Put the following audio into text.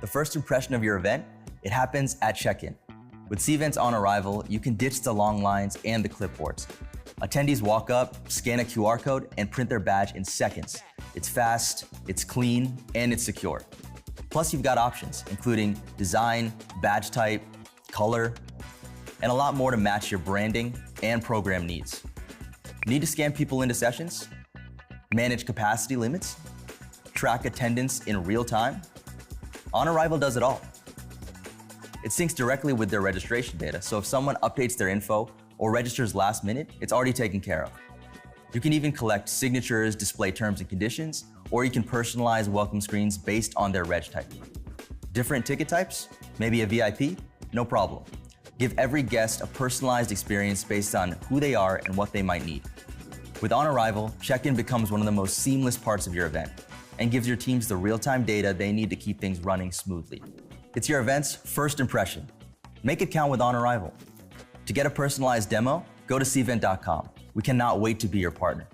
The first impression of your event, it happens at check-in. With Cvent OnArrival, you can ditch the long lines and the clipboards. Attendees walk up, scan a QR code, and print their badge in seconds. It's fast, it's clean, and it's secure. Plus, you've got options, including design, badge type, color, and a lot more to match your branding and program needs. Need to scan people into sessions? Manage capacity limits? Track attendance in real time? OnArrival does it all. It syncs directly with their registration data, so if someone updates their info or registers last minute, it's already taken care of. You can even collect signatures, display terms and conditions, or you can personalize welcome screens based on their reg type. Different ticket types? Maybe a VIP? No problem. Give every guest a personalized experience based on who they are and what they might need. With OnArrival, check-in becomes one of the most seamless parts of your event and gives your teams the real-time data they need to keep things running smoothly. It's your event's first impression. Make it count with OnArrival. To get a personalized demo, go to cvent.com. We cannot wait to be your partner.